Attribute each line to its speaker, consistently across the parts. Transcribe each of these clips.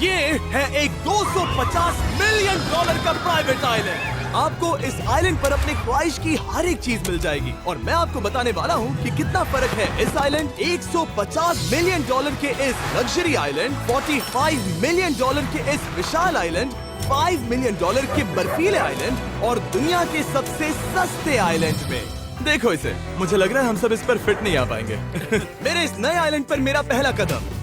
Speaker 1: ये है एक 250 मिलियन डॉलर का प्राइवेट आइलैंड। आपको इस आइलैंड पर अपने ख्वाहिश की हर एक चीज मिल जाएगी और मैं आपको बताने वाला हूँ कि कितना फर्क है इस आइलैंड 150 मिलियन डॉलर के इस लग्जरी आइलैंड, 45 मिलियन डॉलर के इस विशाल आइलैंड, 5 मिलियन डॉलर के बर्फीले आइलैंड और दुनिया के सबसे सस्ते आइलैंड में। देखो इसे, मुझे लग रहा है हम सब इस पर फिट नहीं आ पाएंगे। मेरे इस नए आइलैंड पर मेरा पहला कदम।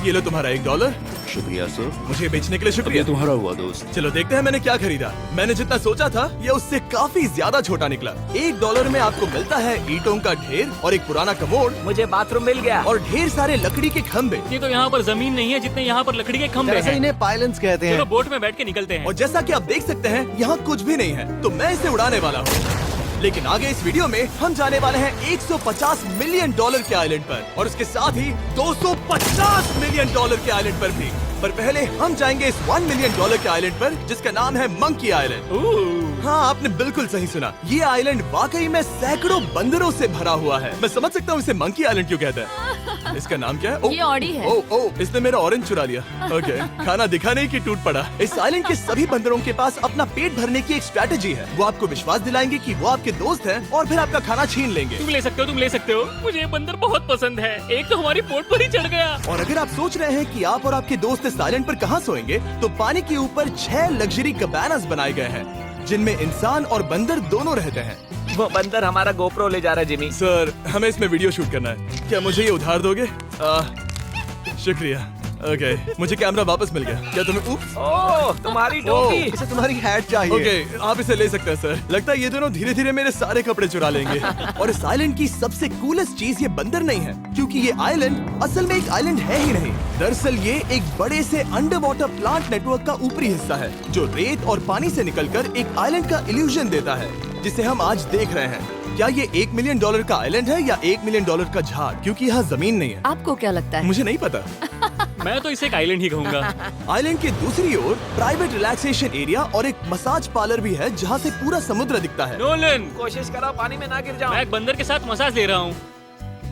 Speaker 1: ये लो तुम्हारा $1।
Speaker 2: शुक्रिया सर।
Speaker 1: मुझे बेचने के लिए शुक्रिया।
Speaker 2: ये तुम्हारा हुआ दोस्त।
Speaker 1: चलो देखते हैं मैंने क्या खरीदा। मैंने जितना सोचा था ये उससे काफी ज्यादा छोटा निकला। $1 में आपको मिलता है ईंटों का ढेर और एक पुराना कमोड।
Speaker 3: मुझे बाथरूम मिल गया।
Speaker 1: और ढेर सारे लकड़ी के खम्भे।
Speaker 4: ये तो यहाँ पर जमीन नहीं है जितने यहाँ पर लकड़ी के खंभे
Speaker 5: जैसे
Speaker 4: हैं।
Speaker 5: इन्हें पायलट्स कहते हैं।
Speaker 4: चलो बोट में बैठ के निकलते हैं।
Speaker 1: और जैसा कि आप देख सकते हैं यहाँ कुछ भी नहीं है, तो मैं इसे उड़ाने वाला हूँ। लेकिन आगे इस वीडियो में हम जाने वाले हैं 150 मिलियन डॉलर के आइलैंड पर और उसके साथ ही 250 मिलियन डॉलर के आइलैंड पर भी। पर पहले हम जाएंगे इस 1 मिलियन डॉलर के आइलैंड पर जिसका नाम है मंकी आइलैंड। हाँ, आपने बिल्कुल सही सुना। ये आइलैंड वाकई में सैकड़ों बंदरों से भरा हुआ है। मैं समझ सकता हूँ इसे मंकी आइलैंड क्यों कहते हैं। इसका नाम क्या है?
Speaker 6: ये ऑडी है।
Speaker 1: ओह, इसने मेरा ऑरेंज चुरा लिया। ओके, खाना दिखा नहीं कि टूट पड़ा। इस आइलैंड के सभी बंदरों के पास अपना पेट भरने की एक स्ट्रैटेजी है। वो आपको विश्वास दिलाएंगे कि वो आपके दोस्त हैं और फिर आपका खाना छीन लेंगे।
Speaker 4: तुम ले सकते हो, तुम ले सकते हो। मुझे ये बंदर बहुत पसंद है। एक तो हमारी बोट पर ही चढ़ गया।
Speaker 1: और अगर आप सोच रहे हैं कि आप और आपके दोस्त इस आइलैंड पर कहाँ सोएंगे, तो पानी के ऊपर 6 लग्जरी कबानास बनाए गए हैं जिनमें इंसान और बंदर दोनों रहते हैं।
Speaker 3: वो बंदर हमारा गोप्रो ले जा रहा है जिमी।
Speaker 1: सर, हमें इसमें वीडियो शूट करना है। क्या मुझे ये उधार दोगे? शुक्रिया। ओके, मुझे कैमरा वापस मिल गया। क्या तुम्हें
Speaker 3: ओह, तुम्हारी टोपी।
Speaker 5: इसे तुम्हारी हैट चाहिए।
Speaker 1: ओके, आप इसे ले सकते हैं सर। लगता है ये दोनों धीरे धीरे मेरे सारे कपड़े चुरा लेंगे। और इस आइलैंड की सबसे कूलेस्ट चीज ये बंदर नहीं है, क्योंकि ये आइलैंड असल में एक आइलैंड है ही नहीं। दरअसल ये एक बड़े से अंडर वाटर प्लांट नेटवर्क का ऊपरी हिस्सा है जो रेत और पानी से निकलकर एक आइलैंड का इल्यूजन देता है जिसे हम आज देख रहे हैं। क्या ये $1 मिलियन का आइलैंड है या $1 मिलियन का झाड़? क्योंकि यहाँ जमीन नहीं है।
Speaker 6: आपको क्या लगता है?
Speaker 1: मुझे नहीं पता।
Speaker 4: मैं तो इसे एक आइलैंड ही कहूँगा।
Speaker 1: आइलैंड के दूसरी ओर प्राइवेट रिलैक्सेशन एरिया और एक मसाज पार्लर भी है जहाँ से पूरा समुद्र दिखता है।
Speaker 4: नोलन,
Speaker 3: कोशिश करो पानी में ना गिर जाओ।
Speaker 4: मैं एक बंदर के साथ मसाज ले रहा हूँ।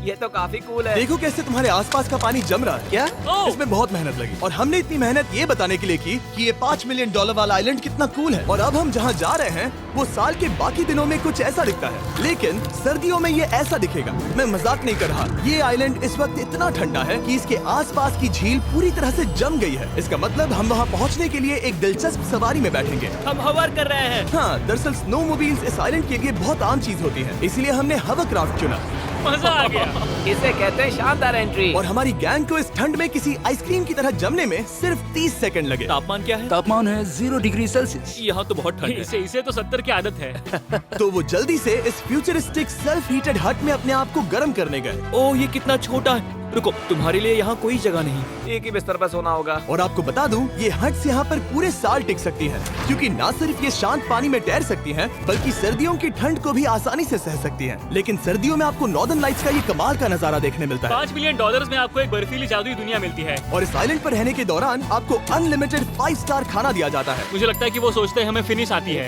Speaker 3: ये तो काफी कूल है।
Speaker 1: देखो कैसे तुम्हारे आसपास का पानी जम रहा है।
Speaker 5: क्या?
Speaker 4: ओह!
Speaker 1: इसमें बहुत मेहनत लगी और हमने इतनी मेहनत ये बताने के लिए की कि ये $5 मिलियन वाला आइलैंड कितना कूल है। और अब हम जहाँ जा रहे हैं वो साल के बाकी दिनों में कुछ ऐसा दिखता है, लेकिन सर्दियों में ये ऐसा दिखेगा। मैं मजाक नहीं कर रहा। ये आइलैंड इस वक्त इतना ठंडा है कि इसके आसपास की झील पूरी तरह से जम गई है। इसका मतलब हम वहाँ पहुँचने के लिए एक दिलचस्प सवारी में बैठेंगे।
Speaker 4: हम हवर कर रहे हैं।
Speaker 1: हाँ, दरअसल स्नोमोबाइल्स इस आइलैंड के लिए बहुत आम चीज होती है, इसलिए हमने हवरक्राफ्ट चुना।
Speaker 4: मजा आ गया।
Speaker 3: इसे कहते हैं शानदार एंट्री।
Speaker 1: और हमारी गैंग को इस ठंड में किसी आइसक्रीम की तरह जमने में सिर्फ 30 सेकंड लगे।
Speaker 4: तापमान क्या है?
Speaker 2: तापमान है 0 डिग्री सेल्सियस।
Speaker 4: यहाँ तो बहुत ठंड है। इसे तो 70 की आदत है।
Speaker 1: तो वो जल्दी से इस फ्यूचरिस्टिक सेल्फ हीटेड हट में अपने आप को गर्म करने गए।
Speaker 7: ओह, ये कितना छोटा है। रुको, तुम्हारे लिए यहाँ कोई जगह नहीं।
Speaker 3: एक ही बिस्तर पर सोना होगा।
Speaker 1: और आपको बता दूं, ये हट्स यहाँ पर पूरे साल टिक सकती हैं, क्योंकि न सिर्फ ये शांत पानी में तैर सकती हैं, बल्कि सर्दियों की ठंड को भी आसानी से सह सकती हैं। लेकिन सर्दियों में आपको नॉर्दर्न लाइट्स का ये कमाल का नजारा देखने मिलता है।
Speaker 4: $5 मिलियन में आपको एक बर्फीली जादुई दुनिया मिलती है।
Speaker 1: और इस आइलैंड पर रहने के दौरान आपको अनलिमिटेड 5 स्टार खाना दिया जाता है।
Speaker 4: मुझे लगता है कि वो सोचते हैं हमें फिनिश आती है।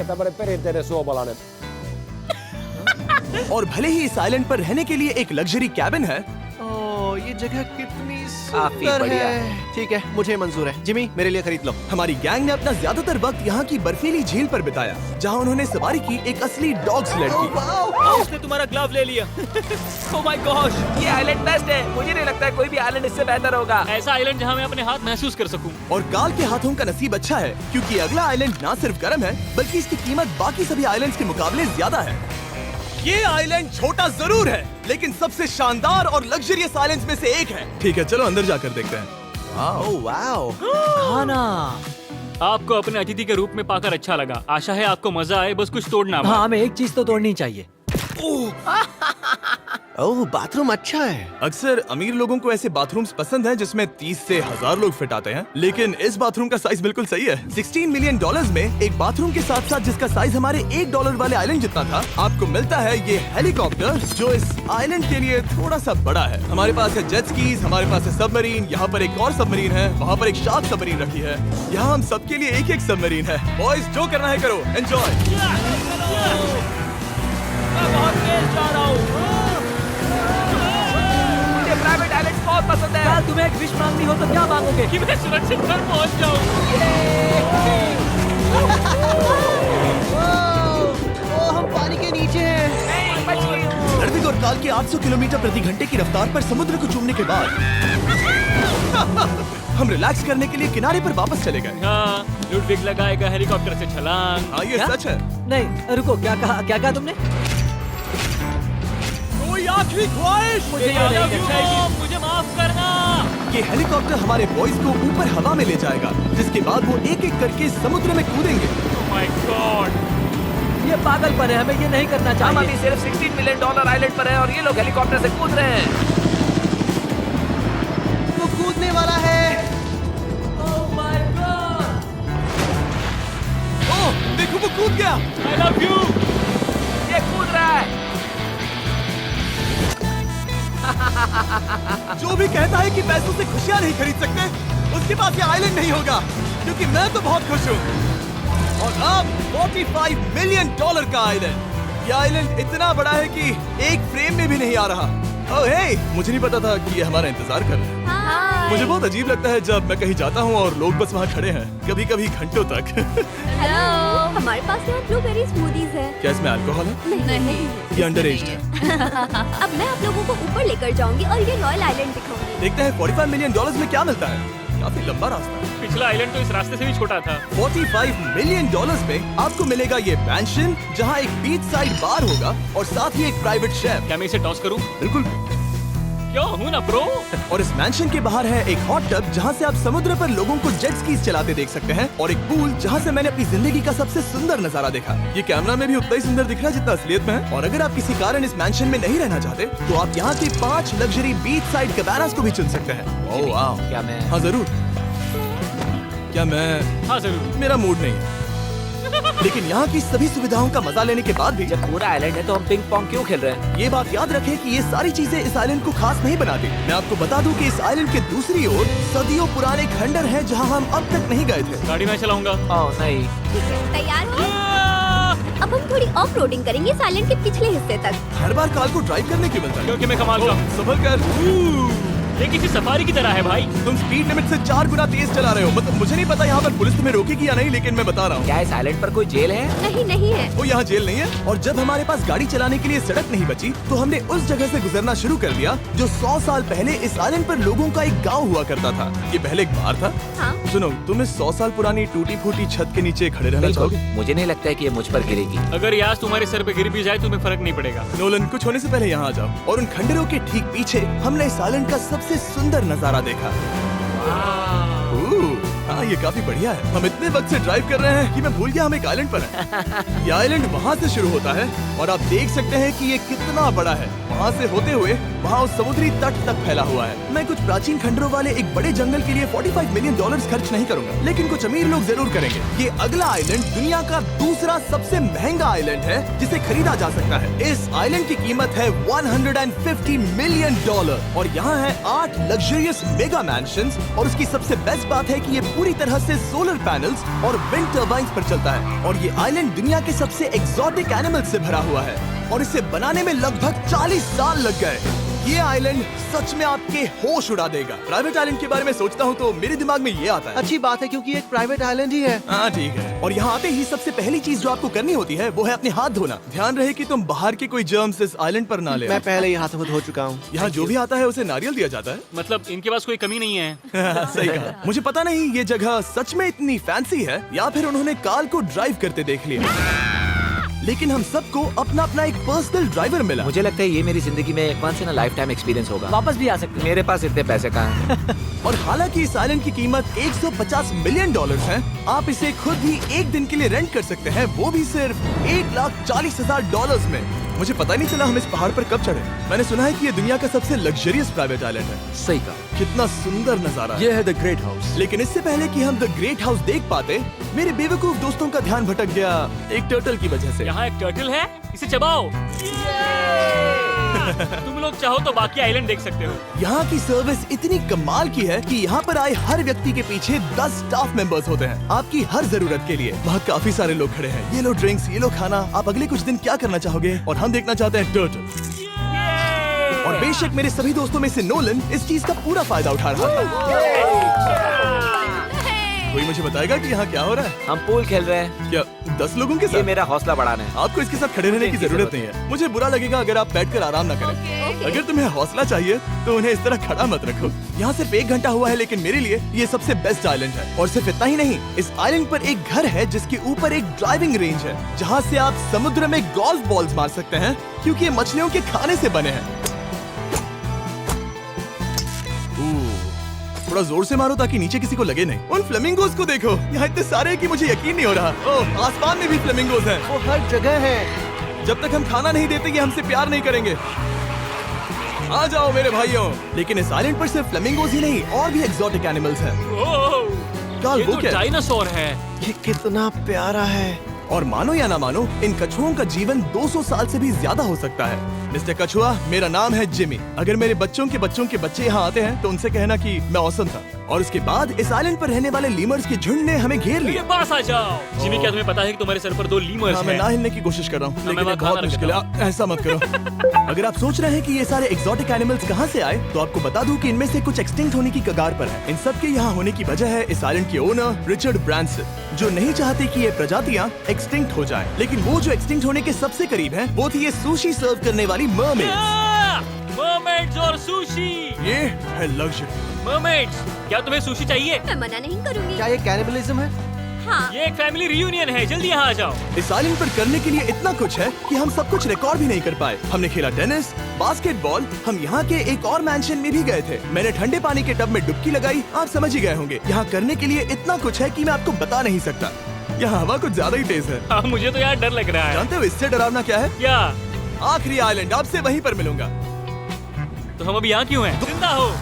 Speaker 1: और भले ही इस आइलैंड पर रहने के लिए एक लग्जरी कैबिन है,
Speaker 5: ओह, ये जगह कितनी
Speaker 3: काफी
Speaker 5: सुंदर
Speaker 3: बढ़िया
Speaker 5: है। ठीक है, मुझे मंजूर है। जिमी, मेरे लिए खरीद लो।
Speaker 1: हमारी गैंग ने अपना ज्यादातर वक्त यहाँ की बर्फीली झील पर बिताया, जहाँ उन्होंने सवारी की एक असली डॉग स्लेड की।
Speaker 7: उसने तुम्हारा ग्लव ले लिया। ओह माय गॉश,
Speaker 3: ये आइलैंड बेस्ट है। मुझे नहीं लगता है कोई भी आइलैंड इससे बेहतर होगा।
Speaker 4: ऐसा आइलैंड जहाँ मैं अपने हाथ महसूस कर सकूं।
Speaker 1: और काल के हाथों का नसीब अच्छा है, क्योंकि अगला आइलैंड न सिर्फ गर्म है, बल्कि इसकी कीमत बाकी सभी आइलैंड्स के मुकाबले ज्यादा है। ये आइलैंड छोटा जरूर है, लेकिन सबसे शानदार और लग्जरियस आइलैंड्स में से एक है। ठीक है, चलो अंदर जाकर देखते हैं।
Speaker 5: Oh wow.
Speaker 7: खाना।
Speaker 4: आपको अपने अतिथि के रूप में पाकर अच्छा लगा। आशा है आपको मजा आए, बस कुछ तोड़ना मत।
Speaker 7: हाँ, हमें एक चीज तो तोड़नी चाहिए।
Speaker 5: ओह, बाथरूम अच्छा है।
Speaker 1: अक्सर अमीर लोगों को ऐसे बाथरूम्स पसंद हैं जिसमें 30 से 1000 लोग फिट आते हैं, लेकिन इस बाथरूम का साइज बिल्कुल सही है। $16 मिलियन में एक बाथरूम के साथ साथ जिसका साइज हमारे $1 वाले आइलैंड जितना था, आपको मिलता है ये हेलीकॉप्टर जो इस आइलैंड के लिए थोड़ा सा बड़ा है। हमारे पास है जेट स्कीज, हमारे पास है सबमरीन, यहाँ पर एक और सबमरीन है, वहाँ पर एक शार्क सबमरीन रखी है। यहाँ हम सबके लिए एक एक सबमरीन है। बॉयज, जो करना है करो, एंजॉय।
Speaker 7: मैं बहुत तेज जा रहा हूँ।
Speaker 3: मुझे प्राइवेट आइलैंड बहुत पसंद है।
Speaker 7: कल तुम्हें एक विश मांगनी हो तो क्या मांगोगे?
Speaker 4: कि मैं सुरक्षित घर पहुंच जाऊं।
Speaker 5: ओ, हम पानी के नीचे हैं।
Speaker 3: नहीं, बच गई हूँ।
Speaker 1: रणवीर और काल के 800 किलोमीटर प्रति घंटे की रफ्तार पर समुद्र को चूमने के बाद हम रिलैक्स करने के लिए किनारे पर वापस चले गए।
Speaker 4: हाँ, लुडविग लगाएगा हेलीकॉप्टर से छलांग।
Speaker 1: हाँ, ये
Speaker 7: क्या?
Speaker 1: सच है।
Speaker 7: नहीं रुको, क्या कहा तुमने?
Speaker 1: कोई आखिरी ख्वाहिश?
Speaker 7: मुझे ये नहीं करना चाहिए।
Speaker 4: मुझे माफ करना।
Speaker 1: ये हेलीकॉप्टर हमारे बॉयज को ऊपर हवा में ले जाएगा, जिसके बाद वो एक एक करके समुद्र में कूदेंगे।
Speaker 4: Oh my God!
Speaker 7: ये पागलपन है, हमें ये नहीं करना
Speaker 3: हम
Speaker 7: चाहिए।
Speaker 3: अभी सिर्फ $16 मिलियन आइलैंड पर हैं और ये लोग हेलीकॉप्टर से कूद रहे हैं।
Speaker 5: वो कूदने वाला है।
Speaker 1: ओह, देखो वो कूद गया।
Speaker 4: I love you.
Speaker 3: ये कूद रहा है।
Speaker 1: जो भी कहता है कि पैसों से खुशियां नहीं खरीद सकते, उसके पास ये आइलैंड नहीं होगा, क्योंकि मैं तो बहुत खुश हूँ। और अब $45 मिलियन का आइलैंड। ये आइलैंड इतना बड़ा है कि एक फ्रेम में भी नहीं आ रहा। ओह हे, मुझे नहीं पता था कि ये हमारा इंतजार कर रहे हैं। मुझे बहुत अजीब लगता है जब मैं कहीं जाता हूँ और लोग बस वहाँ खड़े हैं, कभी कभी घंटों तक।
Speaker 6: हेलो, हमारे पास यहाँ ब्लूबेरी स्मूदीज है।
Speaker 1: क्या इसमें अल्कोहल है?
Speaker 6: नहीं।
Speaker 1: ये अंडरएज है।
Speaker 6: अब मैं आप लोगों को ऊपर लेकर जाऊंगी और ये रॉयल आइलैंड दिखाऊंगी।
Speaker 1: देखते हैं $45 मिलियन में क्या मिलता है। काफी लंबा रास्ता है।
Speaker 4: पिछला आइलैंड तो इस रास्ते से भी छोटा था।
Speaker 1: $45 मिलियन में आपको मिलेगा ये मैंशन, जहाँ एक बीच साइड बार होगा और साथ ही एक प्राइवेट शेफ।
Speaker 4: क्या मैं इसे टॉस करूं?
Speaker 1: बिल्कुल।
Speaker 4: क्यों हूं ना प्रो।
Speaker 1: और इस मैंशन के बाहर है एक हॉट टब, जहाँ से आप समुद्र पर लोगों को जेट स्कीज चलाते देख सकते हैं, और एक पूल जहाँ से मैंने अपनी जिंदगी का सबसे सुंदर नजारा देखा। ये कैमरा में भी उतना ही सुंदर दिख रहा है जितना असलियत में है। और अगर आप किसी कारण इस मैंशन में नहीं रहना चाहते, तो आप यहाँ की 5 लग्जरी बीच साइड कैबानास को भी चुन सकते हैं। ओह वाह।
Speaker 3: क्या मैं?
Speaker 1: हाँ जरूर। क्या मैं?
Speaker 4: हाँ जरूर।
Speaker 1: मेरा मूड नहीं है। लेकिन यहाँ की सभी सुविधाओं का मजा लेने के बाद भी
Speaker 3: जब पूरा आइलैंड है तो हम पिंग पोंग क्यों खेल रहे हैं?
Speaker 1: ये बात याद रखें कि ये सारी चीजें इस आइलैंड को खास नहीं बनाती। मैं आपको बता दूं कि इस आइलैंड के दूसरी ओर सदियों पुराने खंडर हैं, जहां हम अब तक नहीं गए थे।
Speaker 4: गाड़ी मैं चलाऊंगा।
Speaker 3: ओह नहीं।
Speaker 6: ठीक है, तैयार हो? अब हम थोड़ी ऑफ रोडिंग करेंगे इस आइलैंड के पिछले हिस्से तक।
Speaker 1: हर बार कार को ड्राइव करने क्यों मिलता है?
Speaker 4: क्योंकि मैं कमाल का हूं।
Speaker 1: संभल कर।
Speaker 4: ये किसी सफारी की तरह है भाई।
Speaker 1: तुम स्पीड लिमिट से 4 गुना तेज चला रहे हो। मतलब मुझे नहीं पता यहाँ पर पुलिस तुम्हें रोकेगी या नहीं, लेकिन मैं बता रहा हूँ।
Speaker 3: क्या इस आइलैंड पर कोई जेल है?
Speaker 6: नहीं है।
Speaker 1: वो यहाँ जेल नहीं है। और जब हमारे पास गाड़ी चलाने के लिए सड़क नहीं बची, तो हमने उस जगह से गुजरना शुरू कर दिया जो 100 साल पहले इस आइलैंड पर लोगों का एक गांव हुआ करता था। ये पहले एक बार था।
Speaker 6: हाँ।
Speaker 1: सुनो, तुम इस 100 साल पुरानी टूटी फूटी छत के नीचे खड़े रहना
Speaker 3: बिल्कुल।
Speaker 1: चाहोगे?
Speaker 3: मुझे नहीं लगता है कि ये मुझ पर गिरेगी।
Speaker 4: अगर ये आज तुम्हारे सर पे गिर भी जाए तुम्हें फर्क नहीं पड़ेगा।
Speaker 1: नोलन, कुछ होने से पहले यहाँ आ जाओ। और उन खंडरों के ठीक पीछे हमने इस आइलैंड का सबसे सुंदर नजारा देखा। हाँ, ये काफी बढ़िया है। हम इतने वक्त से ड्राइव कर रहे हैं कि मैं भूल गया हम एक आइलैंड पर हैं। ये आइलैंड वहाँ से शुरू होता है और आप देख सकते हैं कि ये कितना बड़ा है। वहाँ से होते हुए वहाँ उस समुद्री तट तक फैला हुआ है। मैं कुछ प्राचीन खंडरों वाले एक बड़े जंगल के लिए $45 मिलियन खर्च नहीं करूंगा, लेकिन कुछ अमीर लोग जरूर करेंगे। ये अगला आइलैंड दुनिया का दूसरा सबसे महंगा आइलैंड है जिसे खरीदा जा सकता है। इस आइलैंड की कीमत है $150 मिलियन और यहाँ है 8 लग्जरियस मेगा मैंशंस। और उसकी सबसे बेस्ट बात है कि ये पूरी तरह से सोलर पैनल्स और विंड टर्बाइन्स पर चलता है। और ये आइलैंड दुनिया के सबसे एक्सोटिक एनिमल्स से भरा हुआ है और इसे बनाने में लगभग 40 साल लग गए। ये आइलैंड सच में आपके होश उड़ा देगा। प्राइवेट आइलैंड के बारे में सोचता हूँ तो मेरे दिमाग में ये आता है।
Speaker 5: अच्छी बात है, क्योंकि एक प्राइवेट आइलैंड ही है।
Speaker 1: हाँ ठीक है। और यहाँ आते ही सबसे पहली चीज जो आपको करनी होती है वो है अपने हाथ धोना। ध्यान रहे कि तुम बाहर के कोई जर्म्स इस आइलैंड पर ना ले।
Speaker 5: मैं पहले ही हाथों धो चुका हूँ।
Speaker 1: यहाँ जो भी आता है उसे नारियल दिया जाता है।
Speaker 4: मतलब इनके पास कोई कमी नहीं है।
Speaker 1: सही कहा। मुझे पता नहीं ये जगह सच में इतनी फैंसी है या फिर उन्होंने कार को ड्राइव करते देख लिया, लेकिन हम सबको अपना अपना एक पर्सनल ड्राइवर मिला।
Speaker 3: मुझे लगता है ये मेरी जिंदगी में once in a lifetime experience होगा।
Speaker 7: वापस भी आ सकते हैं।
Speaker 3: मेरे पास इतने पैसे कहाँ हैं?
Speaker 1: और हालांकि इस आइलैंड की कीमत $150 मिलियन है, आप इसे खुद भी एक दिन के लिए रेंट कर सकते हैं, वो भी सिर्फ $1,40,000 में। मुझे पता नहीं चला हम इस पहाड़ पर कब चढ़े। मैंने सुना है कि ये दुनिया का सबसे लग्जरियस प्राइवेट आइलैंड है।
Speaker 5: सही कहा।
Speaker 1: कितना सुंदर नजारा है।
Speaker 5: ये है द ग्रेट हाउस।
Speaker 1: लेकिन इससे पहले कि हम द ग्रेट हाउस देख पाते, मेरे बेवकूफ दोस्तों का ध्यान भटक गया एक टर्टल की वजह से।
Speaker 4: यहाँ एक टर्टल है, इसे चबाओ। तुम लोग चाहो तो बाकी आइलैंड देख सकते हो।
Speaker 1: यहाँ की सर्विस इतनी कमाल की है कि यहाँ पर आए हर व्यक्ति के पीछे 10 स्टाफ मेंबर्स होते हैं आपकी हर जरूरत के लिए। वहाँ काफी सारे लोग खड़े हैं। ये लो ड्रिंक्स, ये लो खाना। आप अगले कुछ दिन क्या करना चाहोगे? और हम देखना चाहते हैं टर्टल। और बेशक मेरे सभी दोस्तों में से नोलन इस चीज का पूरा फायदा उठा रहा था। कोई मुझे बताएगा कि यहाँ क्या हो रहा है?
Speaker 3: हम पूल खेल रहे हैं।
Speaker 1: क्या 10 लोगों के
Speaker 3: ये
Speaker 1: साथ?
Speaker 3: मेरा हौसला बढ़ाना है।
Speaker 1: आपको इसके साथ खड़े रहने की जरूरत नहीं है। मुझे बुरा लगेगा अगर आप बैठकर आराम ना करें। अगर तुम्हें हौसला चाहिए तो उन्हें इस तरह खड़ा मत रखो। यहाँ सिर्फ 1 घंटा हुआ है, लेकिन मेरे लिए ये सबसे बेस्ट आइलैंड है। और सिर्फ इतना ही नहीं, इस आइलैंड पर एक घर है जिसके ऊपर एक ड्राइविंग रेंज है, जहाँ से आप समुद्र में गोल्फ बॉल्स मार सकते हैं, क्योंकि ये मछलियों के खाने से बने हैं। थोड़ा जोर से मारो ताकि नीचे किसी को लगे नहीं। उन फ्लेमिंगोज को देखो, यहाँ इतने सारे हैं कि मुझे यकीन नहीं हो रहा। ओह, आसमान में भी फ्लेमिंगोज हैं।
Speaker 5: वो हर जगह है।
Speaker 1: जब तक हम खाना नहीं देते ये हमसे प्यार नहीं करेंगे। आ जाओ मेरे भाइयों। लेकिन इस आइलैंड पर सिर्फ फ्लेमिंगोज ही नहीं, और भी एक्सोटिक एनिमल्स हैं। काल,
Speaker 4: ये
Speaker 1: वो
Speaker 4: तो
Speaker 1: क्या है?
Speaker 4: डायनासोर है।
Speaker 5: ये कितना प्यारा है।
Speaker 1: और मानो या ना मानो, इन कछुओं का जीवन 200 साल से भी ज्यादा हो सकता है। मिस्टर कछुआ, मेरा नाम है जिमी। अगर मेरे बच्चों के बच्चे यहाँ आते हैं तो उनसे कहना कि मैं औसम था। और उसके बाद इस आइलैंड पर रहने वाले लीमर्स के झुंड ने हमें घेर
Speaker 4: मेरे
Speaker 1: लिया।
Speaker 4: पास आ जाओ। जिमी, क्या तुम्हें पता है कि तुम्हारे सर पर 2 लीमर्स
Speaker 1: हाँ, मैं
Speaker 4: हैं?
Speaker 1: ना हिलने की कोशिश कर रहा हूँ,
Speaker 4: मैं
Speaker 1: लेकिन
Speaker 4: वहाँ
Speaker 1: ये बहुत
Speaker 4: खाना
Speaker 1: मुश्किल है। ऐसा मत करो। अगर आप सोच रहे हैं कि ये सारे एक्सोटिक एनिमल्स कहाँ से आए, तो आपको बता दूं कि इनमें से कुछ एक्सटिंक्ट होने की कगार पर है। इन सब के यहाँ होने की वजह है इस आइलैंड के ओनर रिचर्ड ब्रांसन, जो नहीं चाहते कि ये प्रजातियाँ एक्सटिंक्ट हो जाएं। लेकिन वो जो एक्सटिंक्ट होने के सबसे करीब हैं, वो थी ये सुशी सर्व करने वाली मरमेड्स।
Speaker 4: मर्मेड्स और सुशी।
Speaker 1: ये है लग्जरी।
Speaker 4: मर्मेड्स, क्या तुम्हें सुशी चाहिए?
Speaker 6: मैं मना नहीं करूंगी।
Speaker 5: क्या ये कैनिबलिज्म है?
Speaker 6: हाँ।
Speaker 4: ये एक फैमिली रियूनियन है, जल्दी यहाँ आ जाओ।
Speaker 1: इस आइलैंड पर करने के लिए इतना कुछ है कि हम सब कुछ रिकॉर्ड भी नहीं कर पाए। हमने खेला टेनिस, बास्केटबॉल, हम यहाँ के एक और मैंशन में भी गए थे। मैंने ठंडे पानी के टब में डुबकी लगाई, आप समझ ही गए होंगे। यहाँ करने के लिए इतना कुछ है कि मैं आपको बता नहीं सकता। यहाँ हवा कुछ ज्यादा ही तेज है।
Speaker 4: हाँ, मुझे तो यार डर लग रहा है।
Speaker 1: जानते हो इससे डरावना क्या है?
Speaker 4: क्या?
Speaker 1: आखिरी आइलैंड, आपसे वहीं पर मिलूंगा।
Speaker 4: तो हम अभी यहाँ क्यों हैं? जिंदा हो।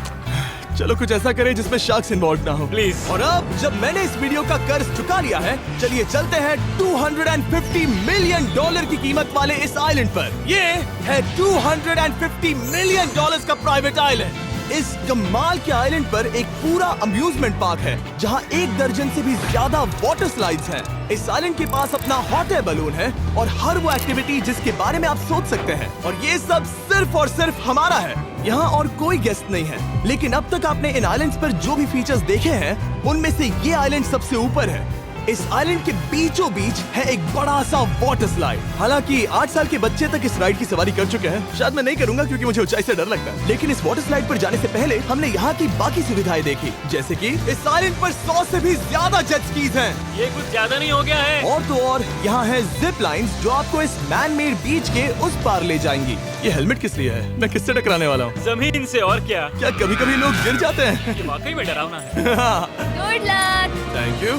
Speaker 1: चलो कुछ ऐसा करें जिसमें शार्क्स इन्वॉल्व ना हो।
Speaker 4: Please.
Speaker 1: और अब जब मैंने इस वीडियो का कर्ज चुका लिया है, चलिए चलते हैं $250 मिलियन की कीमत वाले इस आइलैंड पर। ये है $250 मिलियन का प्राइवेट आइलैंड। इस कमाल के आइलैंड पर एक पूरा अम्यूजमेंट पार्क है, जहां 1 दर्जन से भी ज्यादा वाटर स्लाइड्स हैं। इस आइलैंड के पास अपना हॉट एयर बलून है और हर वो एक्टिविटी जिसके बारे में आप सोच सकते हैं। और ये सब सिर्फ और सिर्फ हमारा है। यहाँ और कोई गेस्ट नहीं है। लेकिन अब तक आपने इन आइलैंड्स पर जो भी फीचर्स देखे हैं, उनमें से ये आइलैंड सबसे ऊपर है। इस आइलैंड के बीचों बीच है एक बड़ा सा वाटर स्लाइड। हालांकि 8 साल के बच्चे तक इस राइड की सवारी कर चुके हैं। शायद मैं नहीं करूंगा क्योंकि मुझे ऊंचाई से डर लगता है। लेकिन इस वाटर स्लाइड पर जाने से पहले हमने यहाँ की बाकी सुविधाएं देखी, जैसे कि इस आइलैंड पर 100 से भी ज्यादा जेट स्कीज हैं।
Speaker 4: ये कुछ ज्यादा नहीं हो गया है?
Speaker 1: और तो और यहाँ है जिप लाइन्स जो आपको इस मैन मेड बीच के उस पार ले जाएंगी। ये हेलमेट किस लिए है? मैं किससे टकराने वाला हूँ?
Speaker 4: जमीन से, और क्या?
Speaker 1: क्या कभी कभी लोग गिर जाते हैं?
Speaker 4: ये वाकई में डरावना है।
Speaker 6: Good luck.
Speaker 1: Thank you.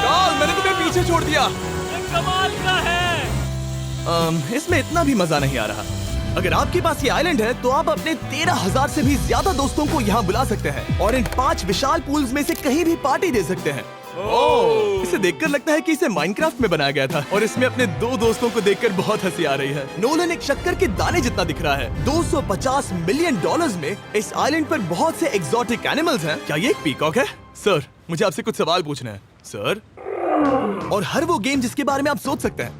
Speaker 1: काल, मैंने तुम्हें पीछे छोड़ दिया।
Speaker 4: ये कमाल का है।
Speaker 1: इसमें इतना भी मजा नहीं आ रहा। अगर आपके पास ये आइलैंड है तो आप अपने 13,000 से भी ज्यादा दोस्तों को यहाँ बुला सकते हैं और इन 5 विशाल पूल्स में से कहीं भी पार्टी दे सकते हैं। ओह, इसे देखकर लगता है कि इसे माइनक्राफ्ट में बनाया गया था और इसमें अपने 2 दोस्तों को देखकर बहुत हंसी आ रही है। नोलन एक शक्कर के दाने जितना दिख रहा है। $250 मिलियन में इस आइलैंड पर बहुत से एक्सोटिक एनिमल्स हैं। क्या ये एक पीकॉक है? सर, मुझे आपसे कुछ सवाल पूछना है। सर? और हर वो गेम जिसके बारे में आप सोच सकते हैं।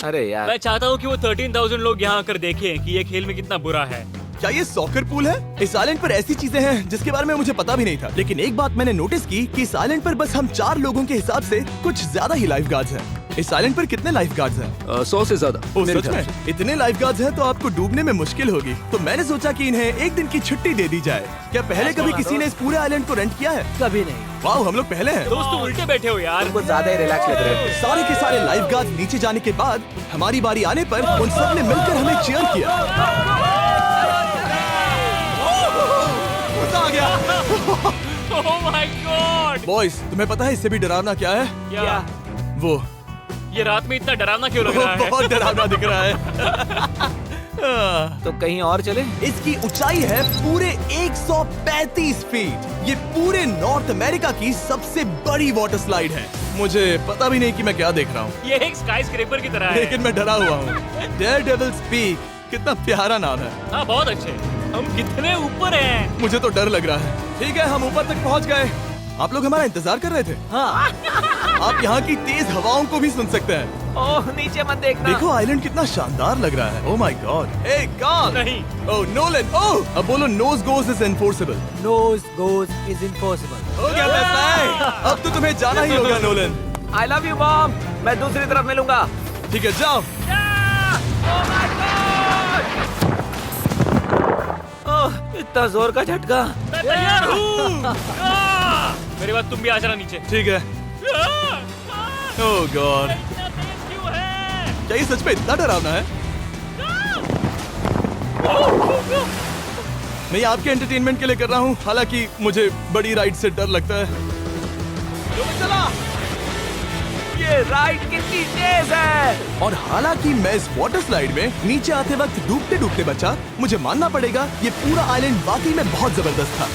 Speaker 3: अरे यार,
Speaker 4: मैं चाहता हूँ कि वो 13,000 लोग यहाँ आकर देखें कि ये खेल में कितना बुरा है।
Speaker 1: क्या ये सॉकर पूल है? इस आइलैंड पर ऐसी चीजें हैं जिसके बारे में मुझे पता भी नहीं था। लेकिन एक बात मैंने नोटिस की कि इस आइलैंड पर बस हम 4 लोगों के हिसाब से कुछ ज्यादा ही लाइफ गार्ड्स हैं। इस आइलैंड पर कितने लाइफ गार्ड्स हैं?
Speaker 2: 100 से ज्यादा।
Speaker 1: ओह,
Speaker 2: मेरे
Speaker 1: सच
Speaker 2: ख्याल
Speaker 1: में?
Speaker 2: से।
Speaker 1: इतने लाइफ गार्ड्स हैं तो आपको डूबने में मुश्किल होगी। तो मैंने सोचा कि इन्हें एक दिन की छुट्टी दे दी जाए। क्या पहले कभी किसी ने इस पूरे आइलैंड को रेंट किया है?
Speaker 5: कभी नहीं।
Speaker 1: वाह, हम लोग पहले हैं।
Speaker 4: दोस्त तुम उल्टे बैठे हो यार।
Speaker 3: कुछ ज्यादा ही रिलैक्स लग रहे हैं।
Speaker 1: सारे के सारे लाइफ गार्ड्स नीचे जाने के बाद हमारी बारी आने पर उन सब ने मिलकर हमें चीयर किया। मजा आ गया।
Speaker 4: ओह माय गॉड।
Speaker 1: बॉयज, तुम्हें पता है इससे भी डरावना क्या है?
Speaker 4: क्या?
Speaker 1: वो
Speaker 4: ये रात में इतना डरावना क्यों लग रहा है?
Speaker 1: बहुत डरावना दिख रहा है।
Speaker 3: तो कहीं और चले?
Speaker 1: इसकी ऊंचाई है पूरे 135 फीट। ये पूरे नॉर्थ अमेरिका की सबसे बड़ी वाटर स्लाइड है। मुझे पता भी नहीं कि मैं क्या देख रहा हूँ,
Speaker 4: ये एक स्काई स्क्रेपर की तरह है।
Speaker 1: लेकिन मैं डरा हुआ हूँ। डेयरडेविल्स पीक, कितना प्यारा नाम है।
Speaker 4: हाँ, बहुत अच्छे। हम कितने ऊपर हैं।
Speaker 1: मुझे तो डर लग रहा है। ठीक है, हम ऊपर तक पहुँच गए। आप लोग हमारा इंतजार कर रहे थे?
Speaker 5: हाँ।
Speaker 1: आप यहाँ की तेज हवाओं को भी सुन सकते हैं।
Speaker 3: ओह नीचे मत देखना।
Speaker 1: देखो आइलैंड कितना शानदार लग रहा है। Oh my God. ए कार्ल।
Speaker 4: नहीं।
Speaker 1: Oh Nolan. ओह अब बोलो nose goes is impossible.
Speaker 5: Nose goes is impossible.
Speaker 1: हो गया फैसला है। अब तो तुम्हें जाना ही होगा Nolan.
Speaker 3: I love you mom. मैं दूसरी तरफ मिलूंगा।
Speaker 1: ठीक है जाओ।
Speaker 3: ओह माय गॉड। ओह इतना जोर का झटका।
Speaker 4: मैं तैयार हूँ। मेरे बाद तुम भी आ जाना नीचे।
Speaker 1: ठीक है। ओह गॉड।
Speaker 4: इतना तेज क्यों है?
Speaker 1: क्या ये सच में इतना डरावना है? मैं ये आपके एंटरटेनमेंट के लिए कर रहा हूँ, हालांकि मुझे बड़ी राइड से डर लगता है। चला।
Speaker 3: ये राइड कितनी तेज है।
Speaker 1: और हालांकि मैं इस वाटर स्लाइड में नीचे आते वक्त डूबते डूबते बचा, मुझे मानना पड़ेगा ये पूरा आइलैंड वाकई में बहुत जबरदस्त था।